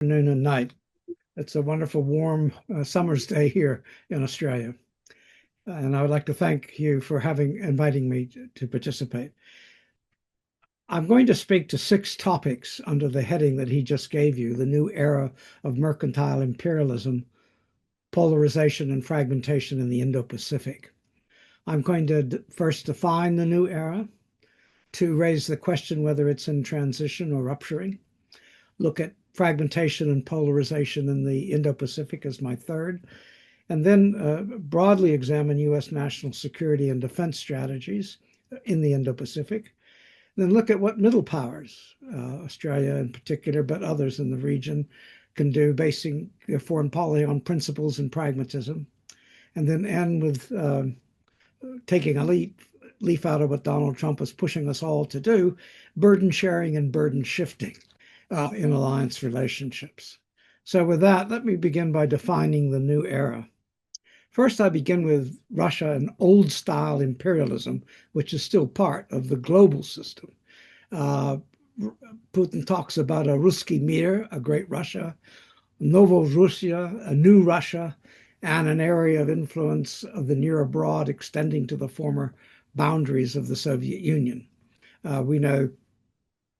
Afternoon and night. It's a wonderful, warm summer's day here in Australia. And I would like to thank you for inviting me to participate. I'm going to speak to 6 topics under the heading that he just gave you, the new era of mercantile imperialism, polarization and fragmentation in the Indo-Pacific. I'm going to first define the new era, to raise the question whether it's in transition or rupturing, look at fragmentation and polarization in the Indo-Pacific as my third, and then broadly examine U.S. national security and defense strategies in the Indo-Pacific. Then look at what middle powers, Australia in particular, but others in the region, can do, basing their foreign policy on principles and pragmatism. And then end with taking a leaf out of what Donald Trump is pushing us all to do, burden sharing and burden shifting in alliance relationships. So with that, let me begin by defining the new era. First, I begin with Russia and old-style imperialism, which is still part of the global system. Putin talks about a Ruski Mir, a great Russia, Novorussia, a new Russia, and an area of influence of the near abroad extending to the former boundaries of the Soviet Union. We know,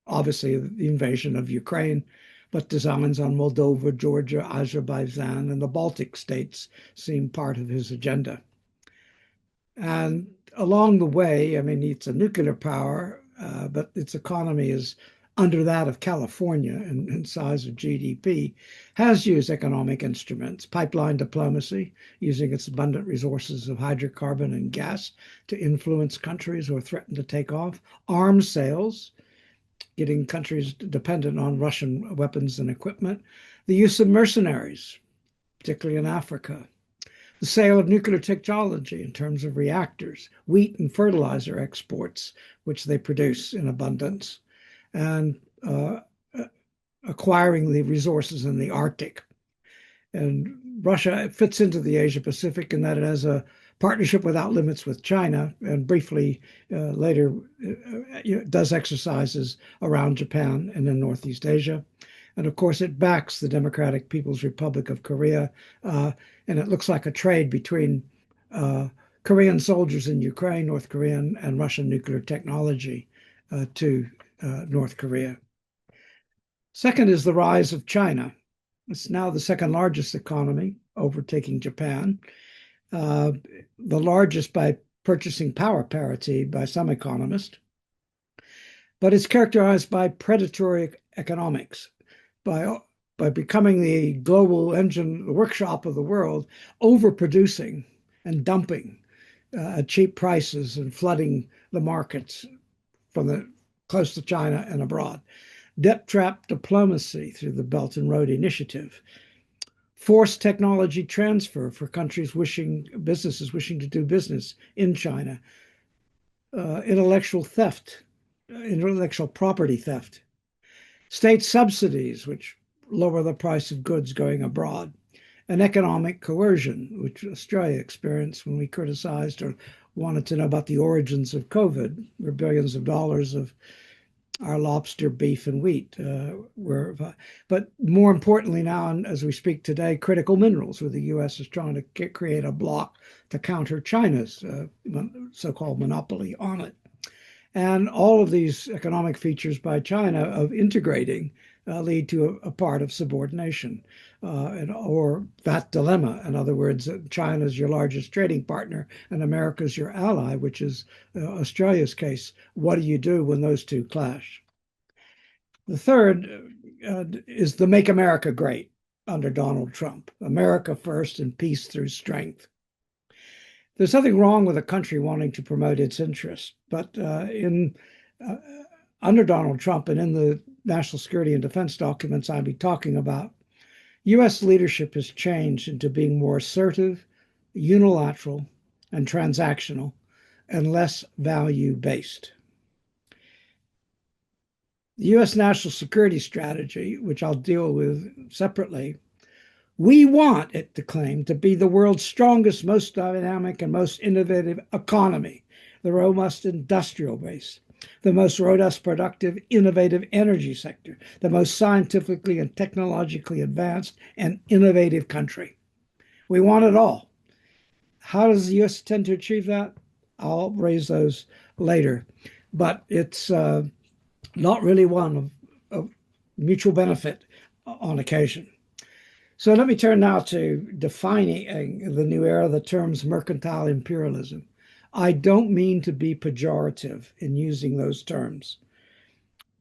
obviously, the invasion of Ukraine, but designs on Moldova, Georgia, Azerbaijan, and the Baltic states seem part of his agenda. And along the way, I mean, it's a nuclear power, but its economy is under that of California in size of GDP, has used economic instruments, pipeline diplomacy, using its abundant resources of hydrocarbon and gas to influence countries or threaten to take off, arms sales, getting countries dependent on Russian weapons and equipment, the use of mercenaries, particularly in Africa, the sale of nuclear technology in terms of reactors, wheat and fertilizer exports, which they produce in abundance, and acquiring the resources in the Arctic. And Russia fits into the Asia Pacific in that it has a partnership without limits with China, and briefly later does exercises around Japan and in Northeast Asia. And of course, it backs the Democratic People's Republic of Korea, and it looks like a trade between Korean soldiers in Ukraine, North Korean, and Russian nuclear technology to North Korea. Second is the rise of China. It's now the second largest economy, overtaking Japan, the largest by purchasing power parity by some economists. But it's characterized by predatory economics, by becoming the global engine, the workshop of the world, overproducing and dumping at cheap prices and flooding the markets from the close to China and abroad. Debt trap diplomacy through the Belt and Road Initiative. Forced technology transfer for businesses wishing to do business in China. Intellectual property theft. State subsidies, which lower the price of goods going abroad. And economic coercion, which Australia experienced when we criticized or wanted to know about the origins of COVID, where billions of dollars of our lobster, beef, and wheat but more importantly now, as we speak today, critical minerals, where the U.S. is trying to create a bloc to counter China's so-called monopoly on it. And all of these economic features by China of integrating lead to a part of subordination or that dilemma. In other words, China is your largest trading partner and America is your ally, which is Australia's case. What do you do when those two clash? The third is the Make America Great under Donald Trump. America first and peace through strength. There's nothing wrong with a country wanting to promote its interests, but under Donald Trump and in the national security and defense documents I'll be talking about, U.S. leadership has changed into being more assertive, unilateral, and transactional, and less value-based. The U.S. national security strategy, which I'll deal with separately, we want it to claim to be the world's strongest, most dynamic, and most innovative economy, the robust industrial base, the most robust, productive, innovative energy sector, the most scientifically and technologically advanced and innovative country. We want it all. How does the U.S. tend to achieve that? I'll raise those later. But it's not really one of mutual benefit on occasion. So let me turn now to defining the new era, the terms mercantile imperialism. I don't mean to be pejorative in using those terms.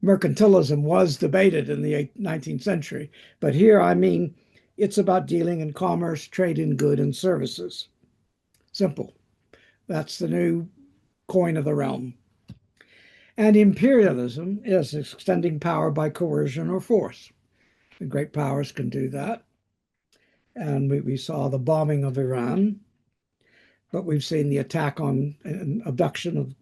Mercantilism was debated in the 19th century, but here I mean it's about dealing in commerce, trade in goods and services. Simple. That's the new coin of the realm. And imperialism is extending power by coercion or force. The great powers can do that. And we saw the bombing of Iran, but we've seen the attack on and abduction of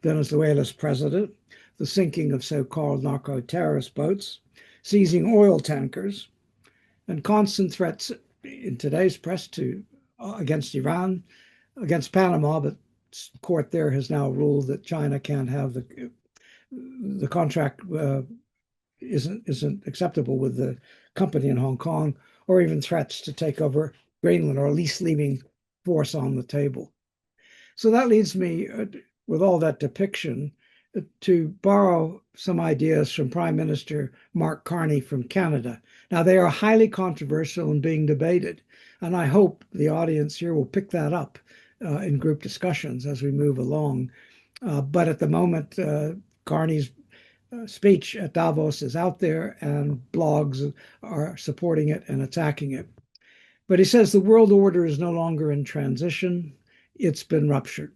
Venezuela's president, the sinking of so-called narco-terrorist boats, seizing oil tankers, and constant threats in today's press against Iran, against Panama, but court there has now ruled that China can't have the contract isn't acceptable with the company in Hong Kong, or even threats to take over Greenland, or at least leaving force on the table. So that leads me, with all that depiction, to borrow some ideas from Prime Minister Mark Carney from Canada. Now, they are highly controversial and being debated, and I hope the audience here will pick that up in group discussions as we move along. But at the moment, Carney's speech at Davos is out there, and blogs are supporting it and attacking it. But he says the world order is no longer in transition, it's been ruptured.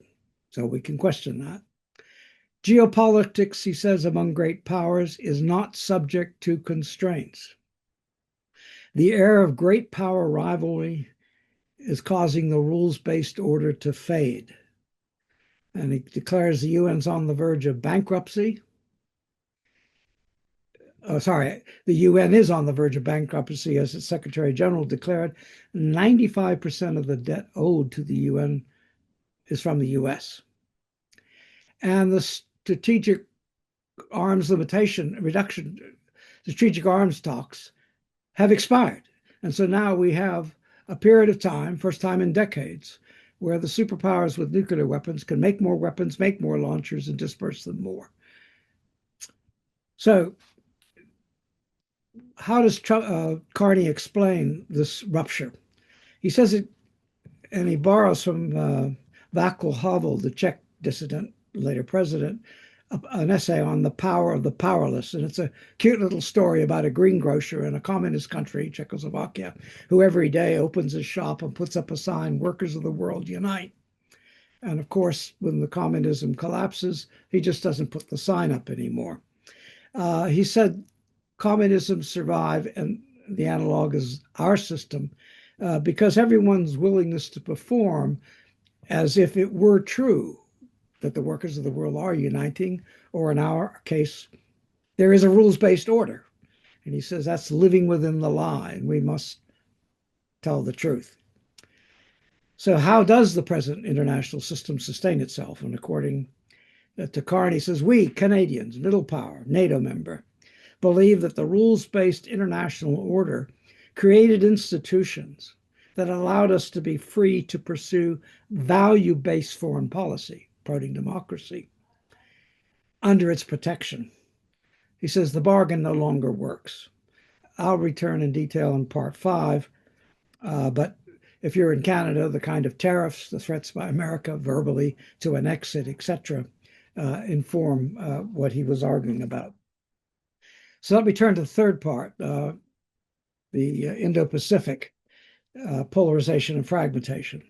So we can question that. Geopolitics, he says, among great powers is not subject to constraints. The era of great power rivalry is causing the rules-based order to fade. And he declares the UN's on the verge of bankruptcy. The UN is on the verge of bankruptcy, as its Secretary General declared. 95% of the debt owed to the UN is from the US. And the strategic arms strategic arms talks have expired. And so now we have a period of time, first time in decades, where the superpowers with nuclear weapons can make more weapons, make more launchers, and disperse them more. So how does Carney explain this rupture? He says it, and he borrows from Václav Havel, the Czech dissident, later president, an essay on the power of the powerless. And it's a cute little story about a greengrocer in a communist country, Czechoslovakia, who every day opens his shop and puts up a sign, "Workers of the world unite." And of course, when the communism collapses, he just doesn't put the sign up anymore. He said communism survived, and the analog is our system, because everyone's willingness to perform as if it were true that the workers of the world are uniting, or in our case, there is a rules-based order. And he says that's living within the lie, and we must tell the truth. So how does the present international system sustain itself? And according to Carney, he says, we, Canadians, middle power, NATO member, believe that the rules-based international order created institutions that allowed us to be free to pursue value-based foreign policy, promoting democracy, under its protection. He says the bargain no longer works. I'll return in detail in part 5, but if you're in Canada, the kind of tariffs, the threats by America verbally to an exit, etc., inform what he was arguing about. So let me turn to the third part, the Indo-Pacific polarization and fragmentation.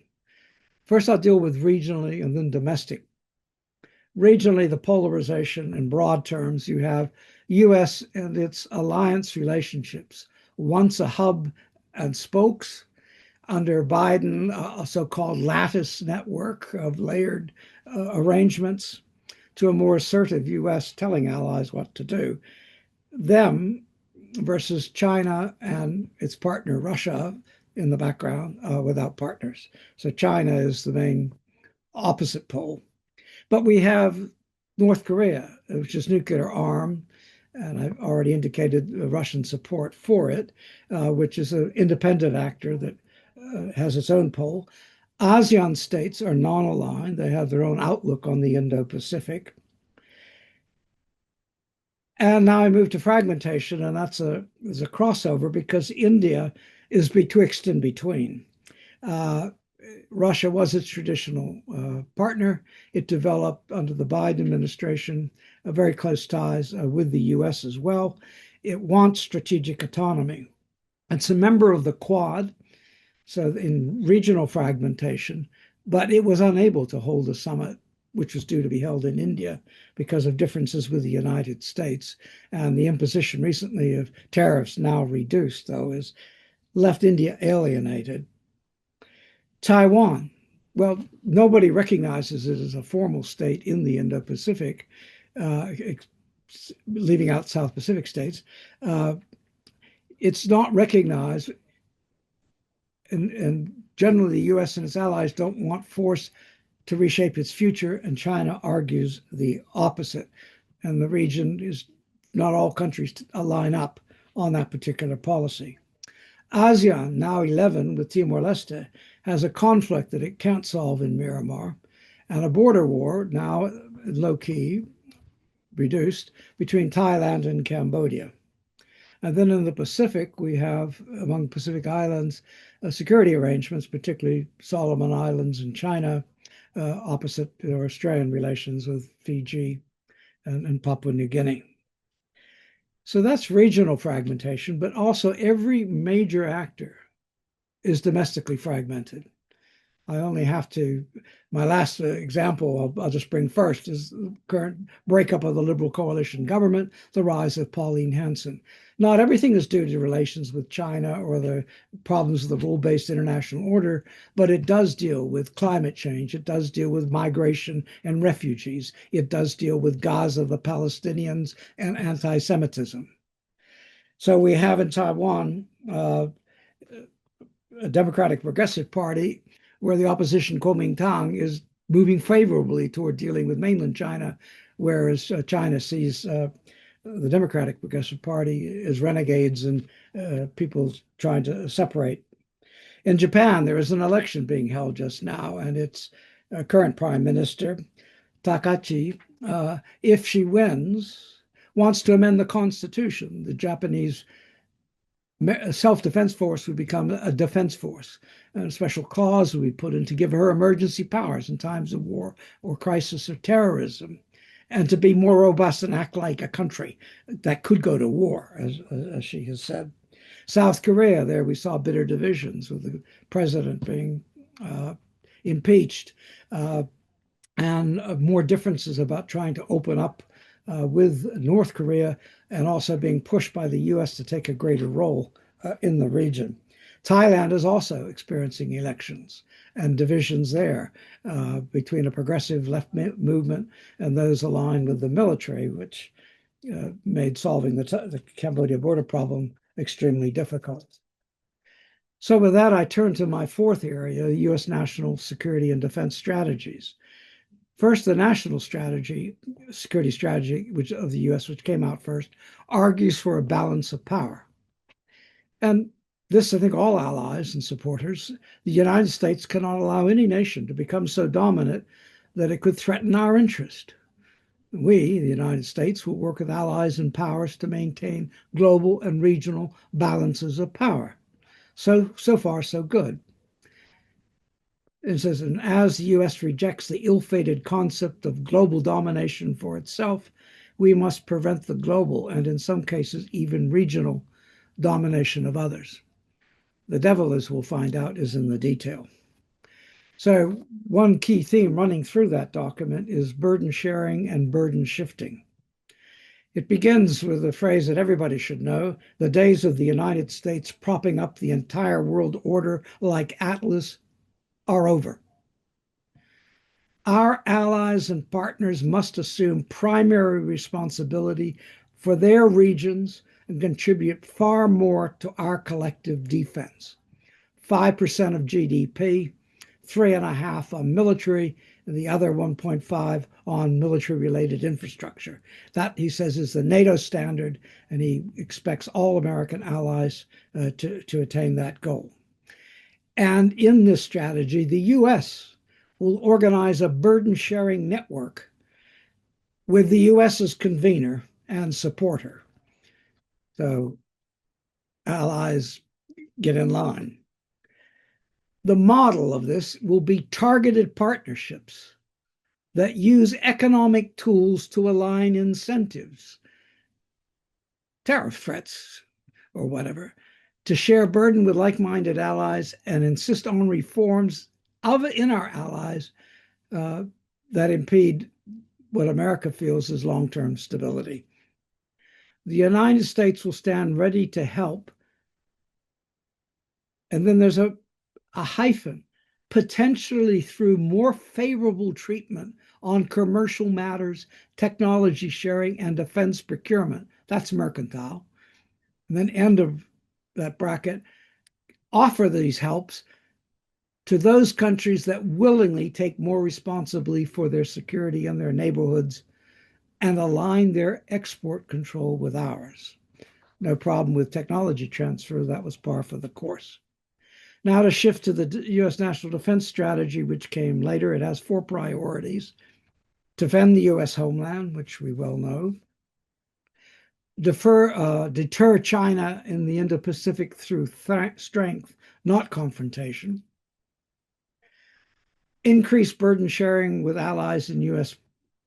First, I'll deal with regionally and then domestic. Regionally, the polarization in broad terms, you have U.S. and its alliance relationships, once a hub and spokes. Under Biden, a so-called lattice network of layered arrangements, to a more assertive U.S. telling allies what to do. Them versus China and its partner Russia in the background without partners. So China is the main opposite pole. But we have North Korea, which is nuclear armed, and I've already indicated Russian support for it, which is an independent actor that has its own pole. ASEAN states are non-aligned. They have their own outlook on the Indo-Pacific. And now I move to fragmentation, and there's a crossover because India is betwixt and between. Uh, Russia was its traditional partner. It developed under the Biden administration very close ties with the US as well. It wants strategic autonomy. It's a member of the Quad, so in regional fragmentation, but it was unable to hold a summit, which was due to be held in India because of differences with the United States. And the imposition recently of tariffs, now reduced, though, has left India alienated. Taiwan, well, nobody recognizes it as a formal state in the Indo-Pacific, uh, leaving out South Pacific states. Uh, it's not recognized, and generally the US and its allies don't want force to reshape its future, and China argues the opposite. And the region is not all countries line up on that particular policy. ASEAN, now 11 with Timor-Leste, has a conflict that it can't solve in Myanmar, and a border war, now low-key, reduced, between Thailand and Cambodia. And then in the Pacific, we have, among Pacific islands, security arrangements, particularly Solomon Islands and China, opposite Australian relations with Fiji and Papua New Guinea. So that's regional fragmentation, but also every major actor is domestically fragmented. I only have to, my last example I'll just bring first is the current breakup of the Liberal coalition government, the rise of Pauline Hanson. Not everything is due to relations with China or the problems of the rule-based international order, but it does deal with climate change. It does deal with migration and refugees. It does deal with Gaza, the Palestinians, and anti-Semitism. So we have in Taiwan a Democratic Progressive Party where the opposition Kuomintang is moving favorably toward dealing with mainland China, whereas China sees the Democratic Progressive Party as renegades and people trying to separate. In Japan, there is an election being held just now, and its current Prime Minister, Takachi, if she wins, wants to amend the constitution. The Japanese self-defense force would become a defense force. And a special clause would be put in to give her emergency powers in times of war or crisis or terrorism, and to be more robust and act like a country that could go to war, as she has said. South Korea, there we saw bitter divisions with the president being impeached and more differences about trying to open up with North Korea and also being pushed by the US to take a greater role in the region. Thailand is also experiencing elections and divisions there between a progressive left movement and those aligned with the military, which made solving the Cambodia border problem extremely difficult. So with that, I turn to my fourth area, U.S. national security and defense strategies. First, the national strategy, security strategy, which of the U.S., which came out first, argues for a balance of power. And this, I think, all allies and supporters, the United States cannot allow any nation to become so dominant that it could threaten our interest. We, the United States, will work with allies and powers to maintain global and regional balances of power. So far, so good. It says, and as the US rejects the ill-fated concept of global domination for itself, we must prevent the global and in some cases even regional domination of others. The devil, as we'll find out, is in the detail. So one key theme running through that document is burden sharing and burden shifting. It begins with a phrase that everybody should know: the days of the United States propping up the entire world order like Atlas are over. Our allies and partners must assume primary responsibility for their regions and contribute far more to our collective defense. 5% of GDP, 3.5% on military, and the other 1.5 on military-related infrastructure. That, he says, is the NATO standard, and he expects all American allies to attain that goal. And in this strategy, the U.S. will organize a burden-sharing network with the U.S. as convener and supporter. So allies get in line. The model of this will be targeted partnerships that use economic tools to align incentives, tariff threats, or whatever, to share burden with like-minded allies and insist on reforms in our allies that impede what America feels is long-term stability. The United States will stand ready to help. And then there's a hyphen, potentially through more favorable treatment on commercial matters, technology sharing, and defense procurement. That's mercantile. And then end of that bracket, offer these helps to those countries that willingly take more responsibly for their security in their neighborhoods and align their export control with ours. No problem with technology transfer. That was par for the course. Now to shift to the U.S. National Defense Strategy, which came later. It has 4 priorities. Defend the U.S. homeland, which we well know. Deter China in the Indo-Pacific through strength, not confrontation. Increase burden sharing with allies and U.S.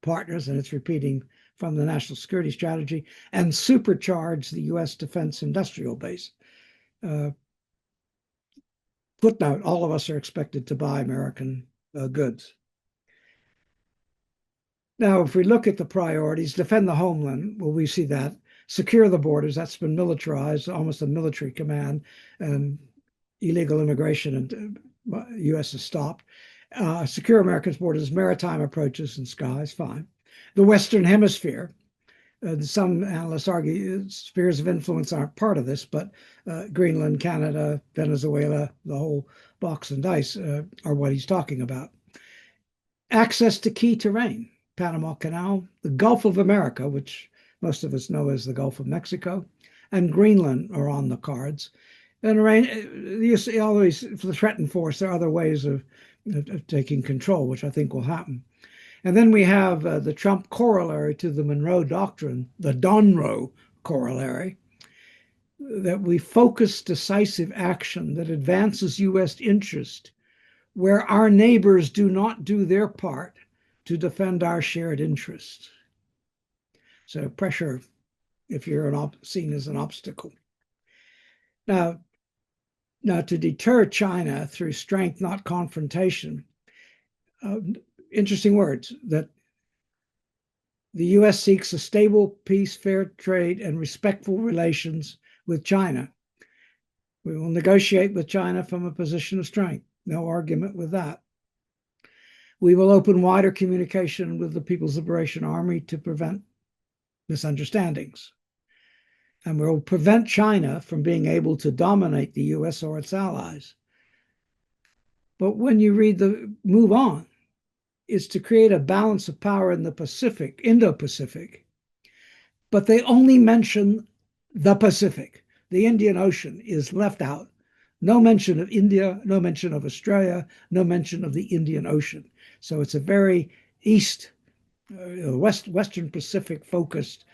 partners, and it's repeating from the National Security Strategy, and supercharge the U.S. defense industrial base. Footnote, all of us are expected to buy American goods. Now, if we look at the priorities, defend the homeland, well, we see that. Secure the borders, that's been militarized, almost a military command, and illegal immigration and U.S. has stopped. Secure America's borders, maritime approaches and skies, fine. The Western Hemisphere, some analysts argue spheres of influence aren't part of this, but Greenland, Canada, Venezuela, the whole box and dice are what he's talking about. Access to key terrain, Panama Canal, the Gulf of America, which most of us know as the Gulf of Mexico, and Greenland are on the cards. And you see always for the threatened force, there are other ways of taking control, which I think will happen. And then we have the Trump corollary to the Monroe Doctrine, the Donroe corollary, that we focus decisive action that advances U.S. interest where our neighbors do not do their part to defend our shared interests. So pressure, if you're seen as an obstacle. Now, to deter China through strength, not confrontation, interesting words, that the U.S. seeks a stable, peace, fair trade, and respectful relations with China. We will negotiate with China from a position of strength. No argument with that. We will open wider communication with the People's Liberation Army to prevent misunderstandings. And we will prevent China from being able to dominate the U.S. or its allies. But when you read the move on, is to create a balance of power in the Pacific, Indo-Pacific, but they only mention the Pacific. The Indian Ocean is left out. No mention of India, no mention of Australia, no mention of the Indian Ocean. So it's a very Western Pacific focused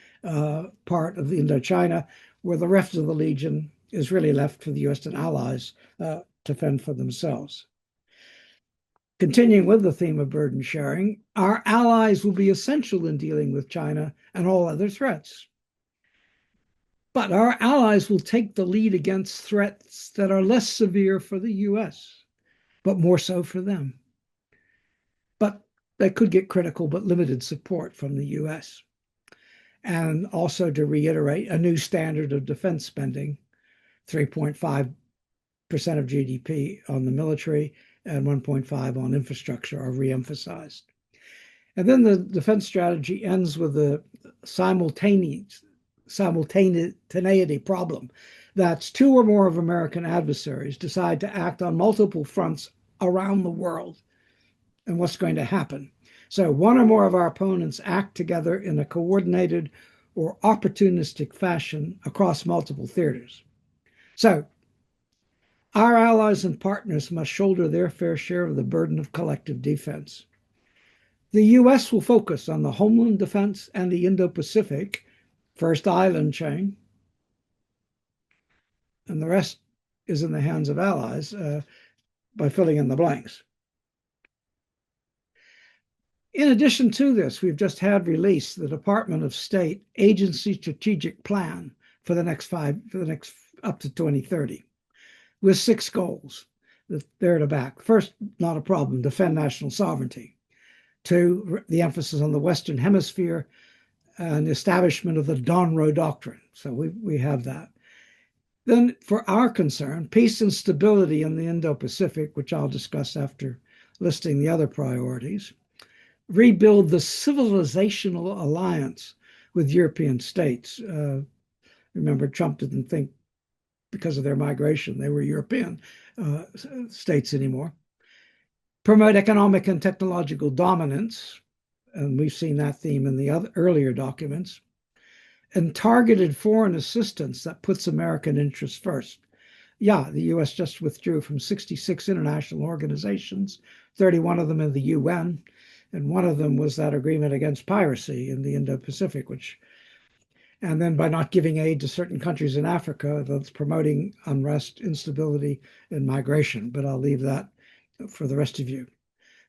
part of the Indochina, where the rest of the Legion is really left for the U.S. and allies to fend for themselves. Continuing with the theme of burden sharing, our allies will be essential in dealing with China and all other threats. But our allies will take the lead against threats that are less severe for the U.S., but more so for them. But they could get critical but limited support from the U.S. And also, to reiterate, a new standard of defense spending, 3.5% of GDP on the military and 1.5 on infrastructure are reemphasized. And then the defense strategy ends with the simultaneity problem. That's 2 or more of American adversaries decide to act on multiple fronts around the world. and what's going to happen. So one or more of our opponents act together in a coordinated or opportunistic fashion across multiple theaters. So our allies and partners must shoulder their fair share of the burden of collective defense. The U.S. will focus on the homeland defense and the Indo-Pacific, first island chain, and the rest is in the hands of allies by filling in the blanks. In addition to this, we've just had released the Department of State Agency Strategic Plan for the next up to 2030, with 6 goals. There at the back. First, not a problem, defend national sovereignty. 2, the emphasis on the Western Hemisphere and establishment of the Donroe Doctrine. So we have that. Then, for our concern, peace and stability in the Indo-Pacific, which I'll discuss after listing the other priorities. Rebuild the civilizational alliance with European states. Remember, Trump didn't think because of their migration they were European states anymore. Promote economic and technological dominance, and we've seen that theme in the earlier documents. And targeted foreign assistance that puts American interests first. Yeah, the U.S. just withdrew from 66 international organizations, 31 of them in the UN, and one of them was that agreement against piracy in the Indo-Pacific, and then by not giving aid to certain countries in Africa, that's promoting unrest, instability, and migration. But I'll leave that for the rest of you.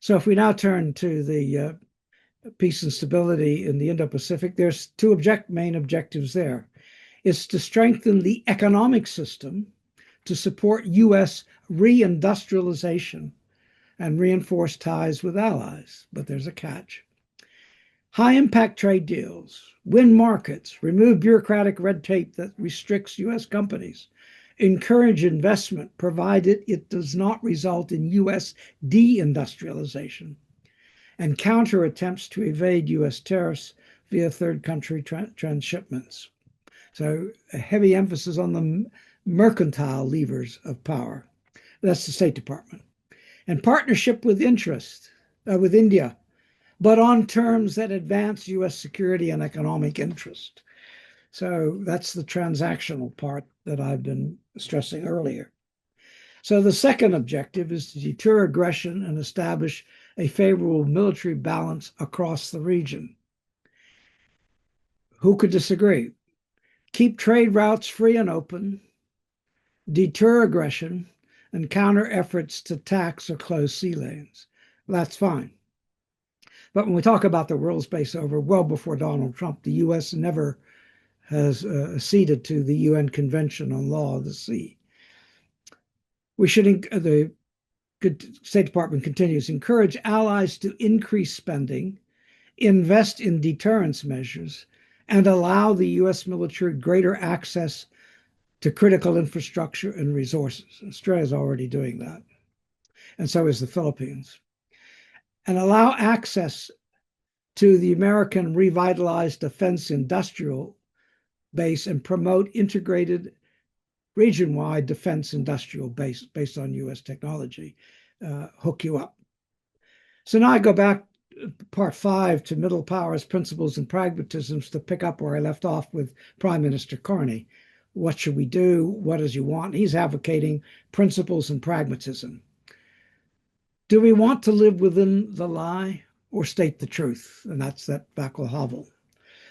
So if we now turn to the peace and stability in the Indo-Pacific, there's 2 main objectives there. It's to strengthen the economic system to support U.S. reindustrialization and reinforce ties with allies. But there's a catch. High impact trade deals, win markets, remove bureaucratic red tape that restricts U.S. companies, encourage investment provided it does not result in U.S. deindustrialization, and counter attempts to evade U.S. tariffs via third country transshipments. So a heavy emphasis on the mercantile levers of power. That's the State Department. And partnership with with India, but on terms that advance U.S. security and economic interest. So that's the transactional part that I've been stressing earlier. So the second objective is to deter aggression and establish a favorable military balance across the region. Who could disagree? Keep trade routes free and open, deter aggression, and counter efforts to tax or close sea lanes. That's fine. But when we talk about the rules based over, well before Donald Trump, the U.S. never has acceded to the UN Convention on Law of the Sea. We should, the State Department continues, encourage allies to increase spending, invest in deterrence measures, and allow the U.S. military greater access to critical infrastructure and resources. Australia is already doing that, and so is the Philippines. And allow access to the American revitalized defense industrial base and promote integrated region-wide defense industrial base based on U.S. technology. Hook you up. So now I go back part 5 to middle powers, principles, and pragmatisms to pick up where I left off with Prime Minister Carney. What should we do? What does he want? He's advocating principles and pragmatism. Do we want to live within the lie or state the truth? And that's that Václav Havel.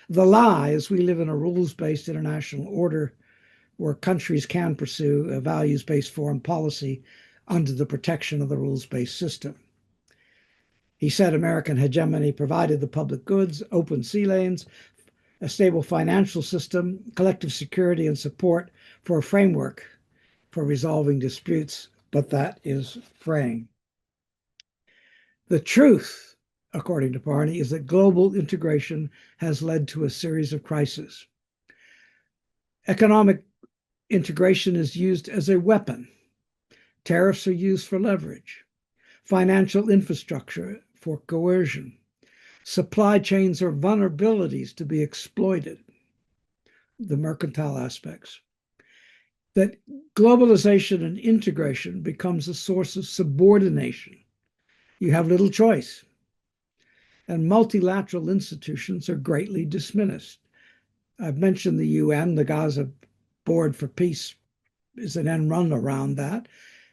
The lie is we live in a rules-based international order where countries can pursue a values-based foreign policy under the protection of the rules-based system. He said American hegemony provided the public goods, open sea lanes, a stable financial system, collective security, and support for a framework for resolving disputes, but that is fraying. The truth, according to Barney, is that global integration has led to a series of crises. Economic integration is used as a weapon. Tariffs are used for leverage. Financial infrastructure for coercion. Supply chains are vulnerabilities to be exploited. The mercantile aspects. That globalization and integration becomes a source of subordination you have little choice. And multilateral institutions are greatly diminished. I've mentioned the UN, the Gaza Board for Peace is an end run around that.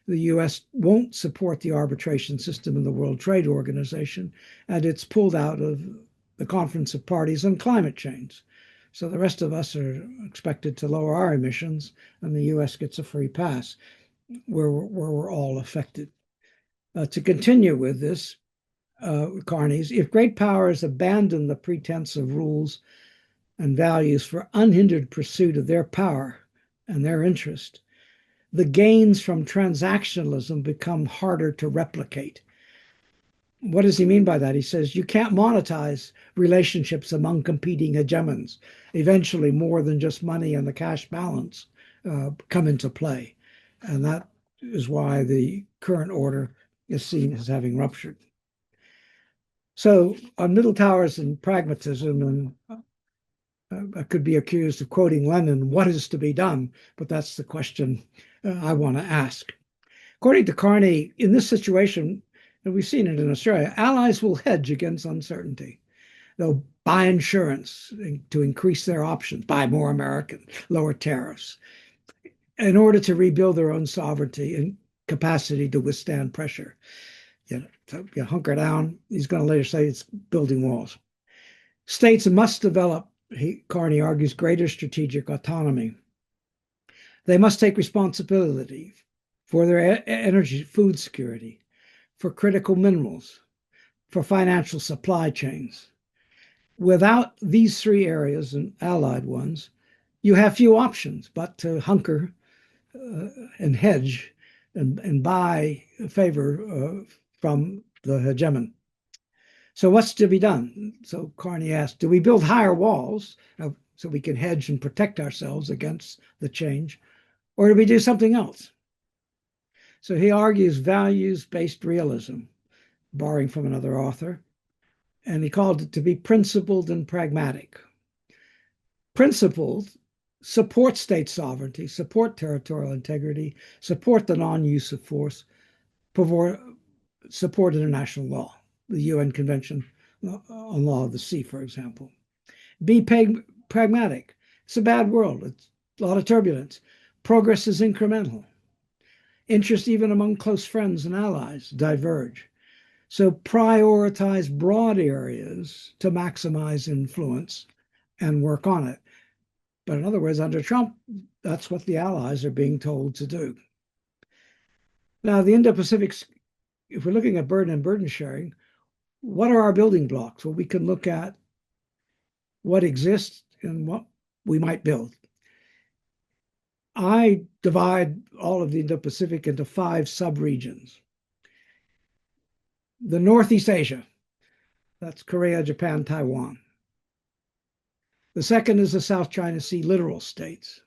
The US won't support the arbitration system in the World Trade Organization, and it's pulled out of the Conference of Parties on Climate Change. So the rest of us are expected to lower our emissions, and the US gets a free pass where we're all affected. To continue with this, Carney's, if great powers abandon the pretense of rules and values for unhindered pursuit of their power and their interest, the gains from transactionalism become harder to replicate. What does he mean by that? He says you can't monetize relationships among competing hegemons. Eventually, more than just money and the cash balance come into play. And that is why the current order is seen as having ruptured. So on middle towers and pragmatism, and I could be accused of quoting Lenin, what is to be done? But that's the question I want to ask. According to Carney, in this situation, and we've seen it in Australia, allies will hedge against uncertainty. They'll buy insurance to increase their options, buy more American, lower tariffs, in order to rebuild their own sovereignty and capacity to withstand pressure. So you hunker down. He's going to later say it's building walls. States must develop, Carney argues, greater strategic autonomy. They must take responsibility for their energy, food security, for critical minerals, for financial supply chains. Without these three areas and allied ones, you have few options but to hunker and hedge and buy favor from the hegemon. So what's to be done? So Carney asked, do we build higher walls so we can hedge and protect ourselves against the change, or do we do something else? So he argues values-based realism, borrowing from another author, and he called it to be principled and pragmatic. Principled support state sovereignty, support territorial integrity, support the non-use of force, support international law, the UN Convention on Law of the Sea, for example. Be pragmatic. It's a bad world. It's a lot of turbulence. Progress is incremental. Interests, even among close friends and allies, diverge. So prioritize broad areas to maximize influence and work on it. But in other words, under Trump, that's what the allies are being told to do. Now, the Indo-Pacific, if we're looking at burden and burden sharing, what are our building blocks? Well, we can look at what exists and what we might build. I divide all of the Indo-Pacific into 5 subregions. The Northeast Asia, that's Korea, Japan, Taiwan. The second is the South China Sea littoral states.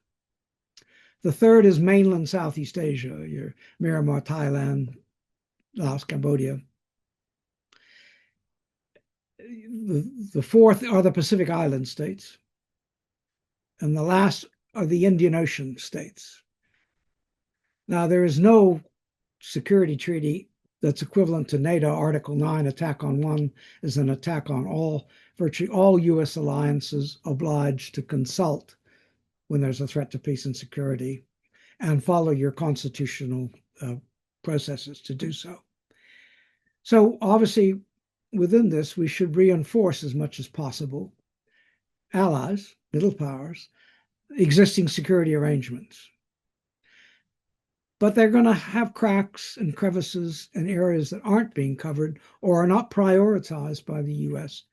The third is mainland Southeast Asia, your Myanmar, Thailand, Laos, Cambodia. The fourth are the Pacific Island states. And the last are the Indian Ocean states. Now, there is no security treaty that's equivalent to NATO Article 9. Attack on one is an attack on all. Virtually all U.S. alliances obliged to consult when there's a threat to peace and security and follow your constitutional processes to do so. So obviously, within this, we should reinforce as much as possible allies, middle powers, existing security arrangements. But they're going to have cracks and crevices and areas that aren't being covered or are not prioritized by the U.S.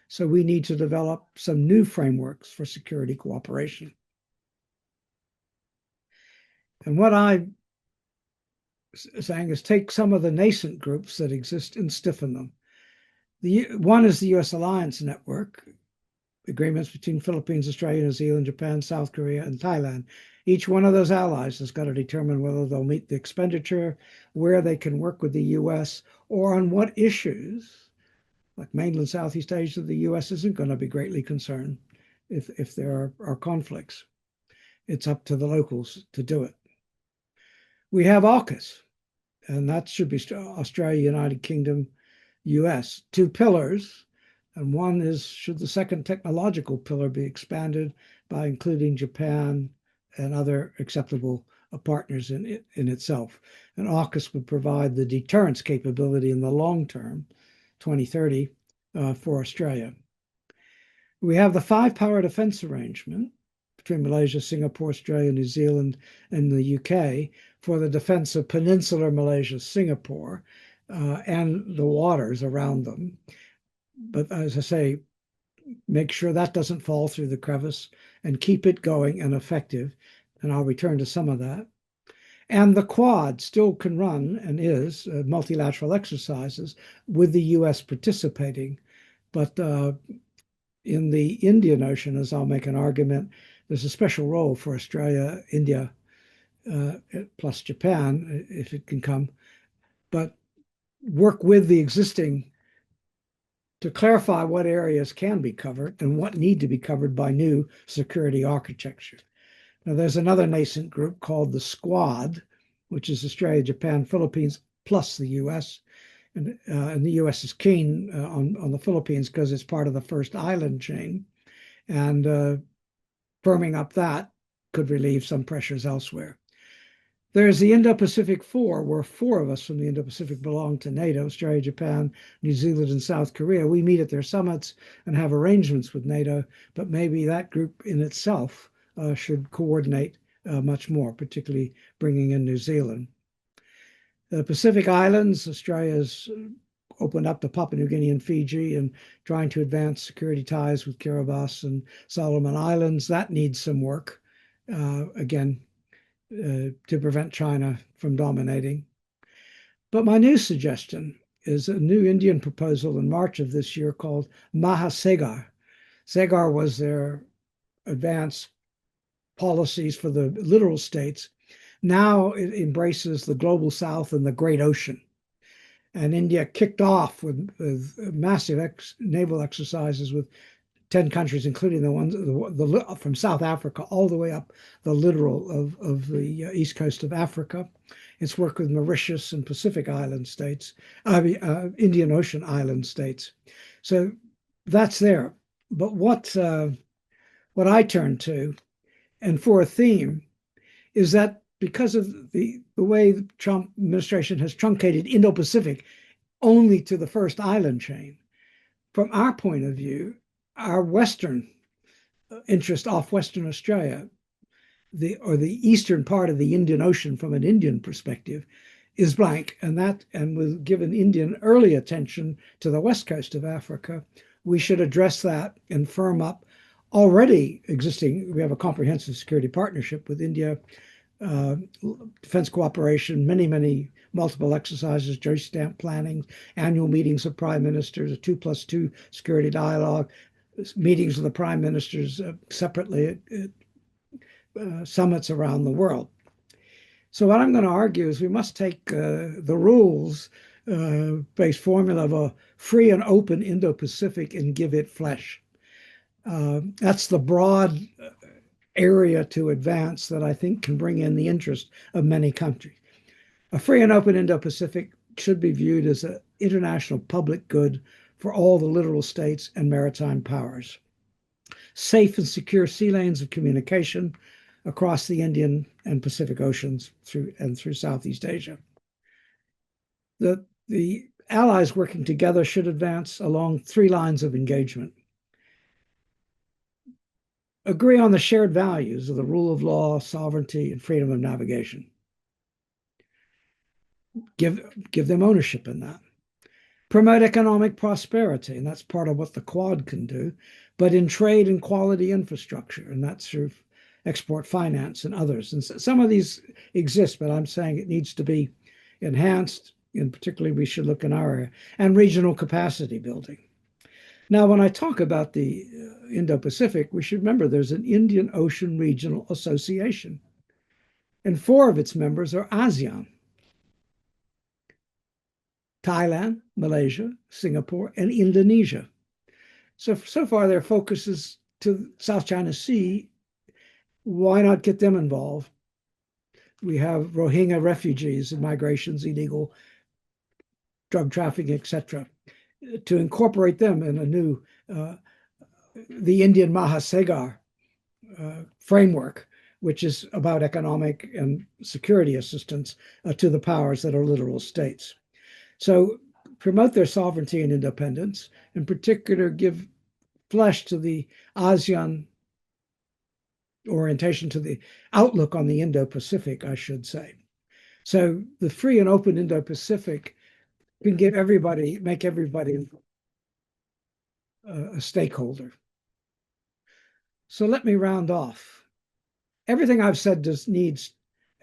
So we need to develop some new frameworks for security cooperation. And what I'm saying is take some of the nascent groups that exist and stiffen them. One is the U.S. Alliance Network, agreements between Philippines, Australia, New Zealand, Japan, South Korea, and Thailand. Each one of those allies has got to determine whether they'll meet the expenditure, where they can work with the U.S., or on what issues, like mainland Southeast Asia, the U.S. isn't going to be greatly concerned if there are conflicts. It's up to the locals to do it. We have AUKUS, and that should be Australia, United Kingdom, US. Two pillars, and one is should the second technological pillar be expanded by including Japan and other acceptable partners in itself. And AUKUS would provide the deterrence capability in the long term, 2030, for Australia. We have the five-power defense arrangement between Malaysia, Singapore, Australia, New Zealand, and the UK for the defense of peninsular Malaysia, Singapore, and the waters around them. But as I say, make sure that doesn't fall through the crevice and keep it going and effective. And I'll return to some of that. And the Quad still can run and is multilateral exercises with the US participating. But in the Indian Ocean, as I'll make an argument, there's a special role for Australia, India, plus Japan, if it can come. But work with the existing to clarify what areas can be covered and what need to be covered by new security architecture. Now, there's another nascent group called the Squad, which is Australia, Japan, Philippines, plus the US. And the US is keen on the Philippines because it's part of the first island chain. And firming up that could relieve some pressures elsewhere. There's the Indo-Pacific Four, where four of us from the Indo-Pacific belong to NATO, Australia, Japan, New Zealand, and South Korea. We meet at their summits and have arrangements with NATO, but maybe that group in itself should coordinate much more, particularly bringing in New Zealand. The Pacific Islands, Australia's opened up to Papua New Guinea and Fiji and trying to advance security ties with Kiribati and Solomon Islands. That needs some work, again, to prevent China from dominating. But my new suggestion is a new Indian proposal in March of this year called Mahasagar. Sagar was their advanced policies for the littoral states. Now it embraces the global south and the Great Ocean. And India kicked off with massive naval exercises with 10 countries, including the ones from South Africa all the way up the littoral of the east coast of Africa. It's worked with Mauritius and Pacific Island states, Indian Ocean island states. So that's there. But what I turn to, and for a theme, is that because of the way the Trump administration has truncated Indo-Pacific only to the first island chain, from our point of view, our Western interest off Western Australia, the eastern part of the Indian Ocean from an Indian perspective, is blank. And with given Indian early attention to the west coast of Africa, we should address that and firm up already existing. We have a comprehensive security partnership with India, defense cooperation, many multiple exercises, joint stamp planning, annual meetings of prime ministers, a 2+2 security dialogue, meetings with the prime ministers separately at summits around the world. So what I'm going to argue is we must take the rules-based formula of a free and open Indo-Pacific and give it flesh. That's the broad area to advance that I think can bring in the interest of many countries. A free and open Indo-Pacific should be viewed as an international public good for all the littoral states and maritime powers. Safe and secure sea lanes of communication across the Indian and Pacific Oceans through Southeast Asia. The allies working together should advance along three lines of engagement. Agree on the shared values of the rule of law, sovereignty, and freedom of navigation. Give them ownership in that. Promote economic prosperity, and that's part of what the Quad can do, but in trade and quality infrastructure, and that's through export finance and others. And some of these exist, but I'm saying it needs to be enhanced, and particularly we should look in our area, and regional capacity building. Now, when I talk about the Indo-Pacific, we should remember there's an Indian Ocean Regional Association, and four of its members are ASEAN: Thailand, Malaysia, Singapore, and Indonesia. So far, their focus is to South China Sea. Why not get them involved? We have Rohingya refugees and migrations, illegal drug trafficking, etc. to incorporate them in a new, the Indian Mahasagar framework, which is about economic and security assistance to the powers that are literal states. So promote their sovereignty and independence, in particular, give flesh to the ASEAN orientation, to the outlook on the Indo-Pacific, I should say. So the free and open Indo-Pacific can make everybody a stakeholder. So let me round off. Everything I've said needs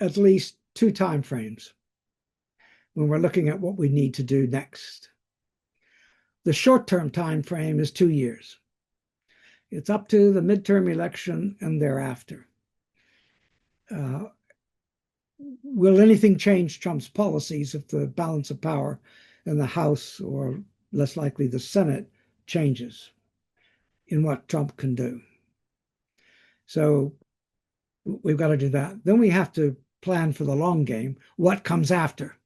at least 2 time frames when we're looking at what we need to do next. The short-term time frame is 2 years. It's up to the midterm election and thereafter. Will anything change Trump's policies if the balance of power in the House, or less likely the Senate, changes in what Trump can do? So we've got to do that. Then we have to plan for the long game. What comes after?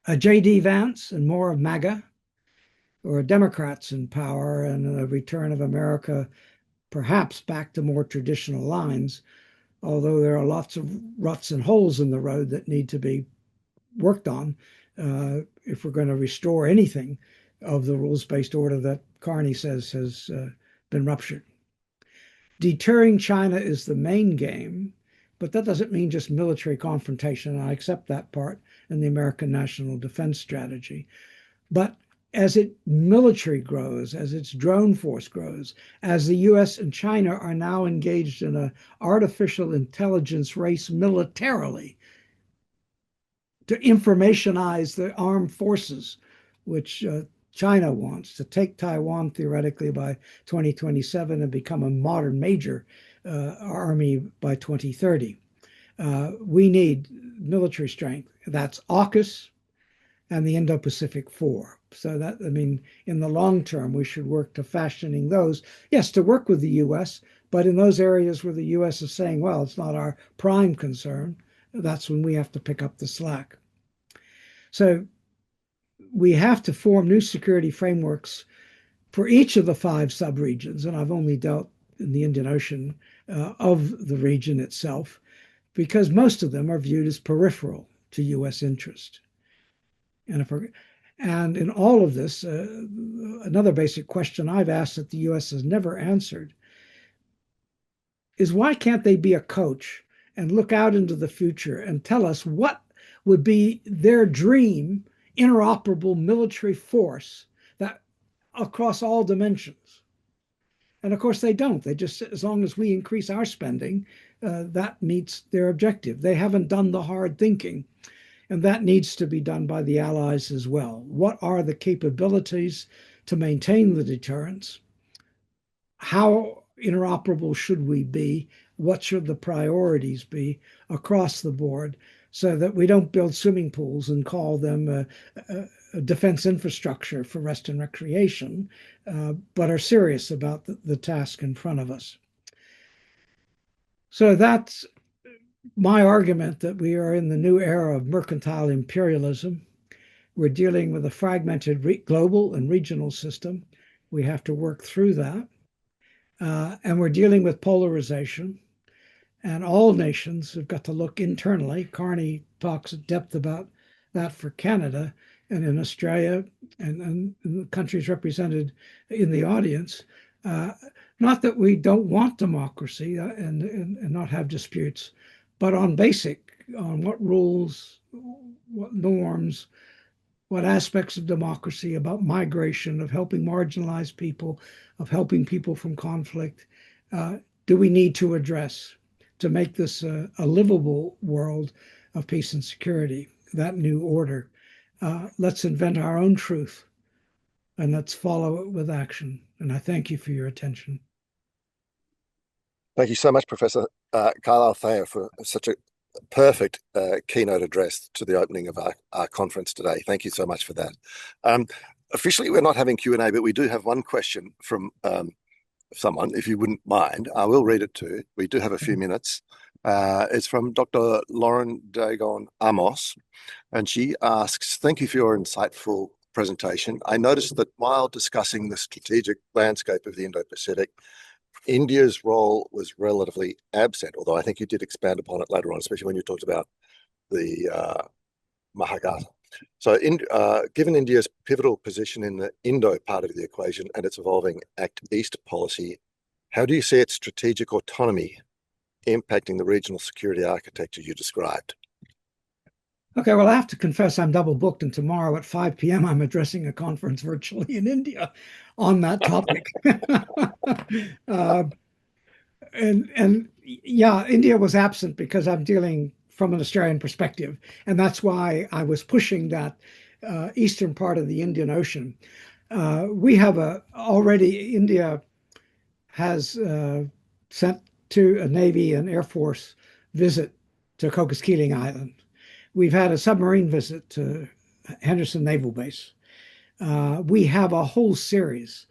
A J.D. Vance and more of MAGA, or Democrats in power and a return of America perhaps back to more traditional lines, although there are lots of ruts and holes in the road that need to be worked on if we're going to restore anything of the rules-based order that Carney says has been ruptured. Deterring China is the main game, but that doesn't mean just military confrontation. I accept that part in the American national defense strategy. But as its military grows, as its drone force grows, as the US and China are now engaged in an artificial intelligence race militarily to informationize the armed forces, which China wants to take Taiwan theoretically by 2027 and become a modern major army by 2030. We need military strength. That's AUKUS and the Indo-Pacific Four. So that, I mean, in the long term, we should work to fashioning those. Yes, to work with the U.S., but in those areas where the U.S. is saying, well, it's not our prime concern, that's when we have to pick up the slack. So we have to form new security frameworks for each of the 5 subregions, and I've only dealt in the Indian Ocean of the region itself, because most of them are viewed as peripheral to U.S. interest. And in all of this, another basic question I've asked that the U.S. has never answered is, why can't they be a coach and look out into the future and tell us what would be their dream interoperable military force that across all dimensions? And of course they don't. They just, as long as we increase our spending, that meets their objective. They haven't done the hard thinking. And that needs to be done by the allies as well. What are the capabilities to maintain the deterrence? How interoperable should we be? What should the priorities be across the board, so that we don't build swimming pools and call them a defense infrastructure for rest and recreation, but are serious about the task in front of us? So that's my argument, that we are in the new era of mercantile imperialism. We're dealing with a fragmented global and regional system. We have to work through that. And we're dealing with polarization. And all nations have got to look internally. Carney talks at depth about that for Canada and in Australia and the countries represented in the audience. Not that we don't want democracy and not have disputes, but on what rules, what norms, what aspects of democracy, about migration, of helping marginalized people, of helping people from conflict, do we need to address to make this a livable world of peace and security, that new order? Let's invent our own truth, and let's follow it with action. And I thank you for your attention. Thank you so much, Professor Carlyle Thayer, for such a perfect keynote address to the opening of our conference today. Thank you so much for that. Officially, we're not having Q&A, but we do have one question from someone, if you wouldn't mind. I will read it to you. We do have a few minutes. It's from Dr. Lauren Dagon Amos, and she asks, thank you for your insightful presentation, I noticed that while discussing the strategic landscape of the Indo-Pacific, India's role was relatively absent, although I think you did expand upon it later on, especially when you talked about the Mahagata. So given India's pivotal position in the Indo part of the equation and its evolving Act East policy, how do you see its strategic autonomy impacting the regional security architecture you described? Okay, well, I have to confess I'm double booked, and tomorrow at 5 p.m. I'm addressing a conference virtually in India on that topic. uh, and yeah, India was absent because I'm dealing from an Australian perspective, and that's why I was pushing that eastern part of the Indian Ocean. We have already India has sent to a Navy and Air Force visit to Cocos Keeling Island. We've had a submarine visit to Henderson Naval Base. We have a whole series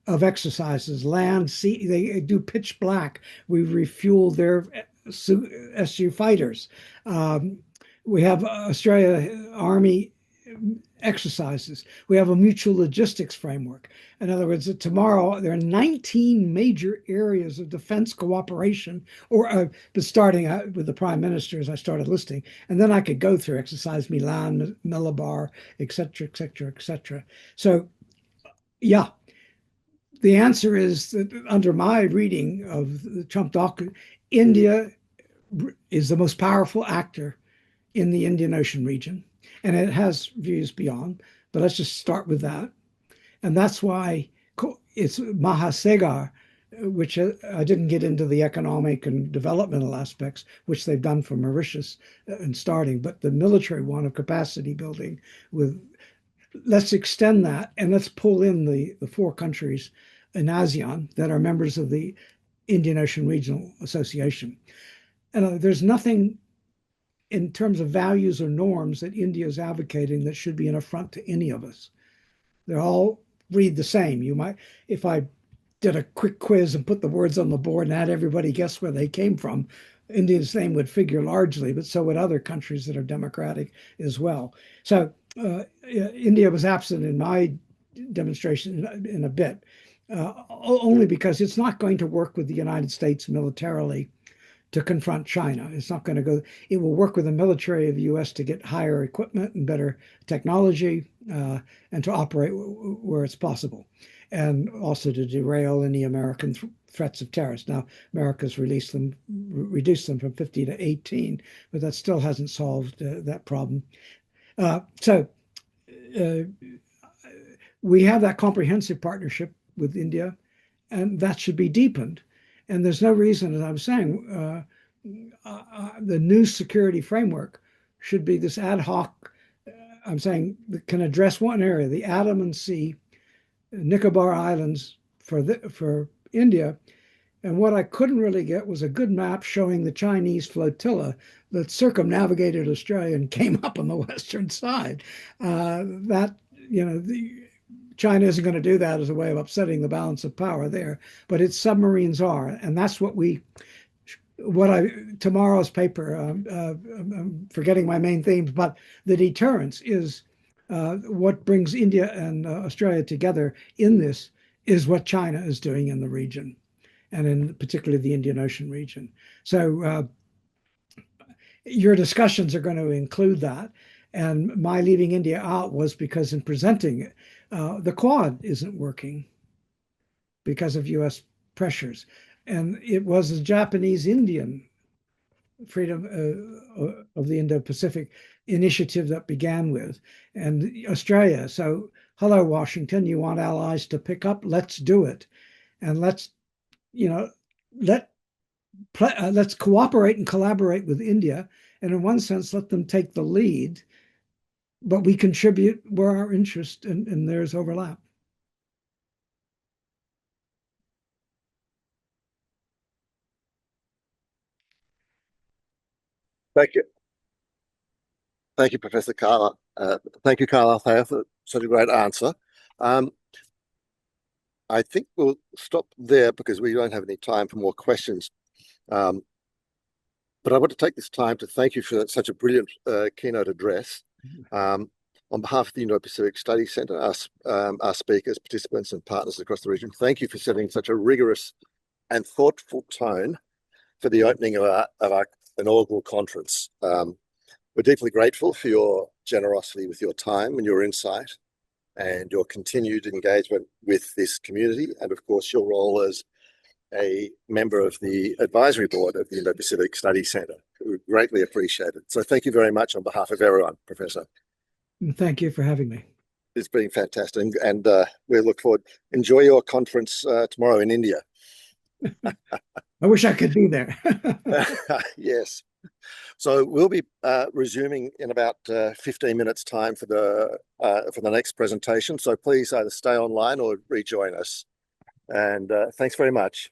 of exercises, land, sea. They do pitch black. We refuel their SU fighters. Um, we have Australia Army exercises. We have a mutual logistics framework. In other words, tomorrow there are 19 major areas of defense cooperation, but starting out with the prime minister as I started listing, and then I could go through exercise Milan, Malabar, etc., etc., etc. So, yeah, the answer is that under my reading of the Trump document, India is the most powerful actor in the Indian Ocean region, and it has views beyond. But let's just start with that, and that's why it's Mahasagar, which I didn't get into the economic and developmental aspects, which they've done for Mauritius in starting, but the military one of capacity building with let's extend that and let's pull in the four countries in ASEAN that are members of the Indian Ocean Regional Association. And there's nothing in terms of values or norms that India is advocating that should be an affront to any of us. They all read the same. You might, if I did a quick quiz and put the words on the board and had everybody guess where they came from, India's name would figure largely, but so would other countries that are democratic as well. So India was absent in my demonstration in a bit, only because it's not going to work with the United States militarily to confront China. It's not going to go. It will work with the military of the U.S. to get higher equipment and better technology and to operate where it's possible, and also to derail any American threats of tariffs. Now, America's reduced them from 50 to 18, but that still hasn't solved that problem. So we have that comprehensive partnership with India, and that should be deepened. And there's no reason, as I'm saying, the new security framework should be this ad hoc, I'm saying, that can address one area, the Andaman Sea, Nicobar Islands for India. And what I couldn't really get was a good map showing the Chinese flotilla that circumnavigated Australia and came up on the western side. China isn't going to do that as a way of upsetting the balance of power there, but its submarines are, and that's tomorrow's paper. I'm forgetting my main themes, but the deterrence is what brings India and Australia together in this is what China is doing in the region, and in particularly the Indian Ocean region. So your discussions are going to include that. And my leaving India out was because in presenting it, the Quad isn't working because of U.S. pressures. And it was the Japanese-Indian freedom of the Indo-Pacific initiative that began with, and Australia. So, hello, Washington, you want allies to pick up? Let's do it. And let's cooperate and collaborate with India. And in one sense, let them take the lead, but we contribute where our interest and theirs overlap. Thank you. Thank you, Professor Carlyle. Thank you, Carlyle Thayer, for such a great answer. I think we'll stop there because we don't have any time for more questions. But I want to take this time to thank you for such a brilliant keynote address. On behalf of the Indo-Pacific Studies Center, our speakers, participants, and partners across the region, thank you for setting such a rigorous and thoughtful tone for the opening of our inaugural conference. We're deeply grateful for your generosity with your time and your insight and your continued engagement with this community, and of course your role as a member of the advisory board of the Indo-Pacific Studies Center. We greatly appreciate it. So thank you very much on behalf of everyone, Professor. Thank you for having me. It's been fantastic, and we look forward. Enjoy your conference tomorrow in India. I wish I could be there. Yes. So we'll be resuming in about 15 minutes time for the next presentation. So please either stay online or rejoin us. And thanks very much.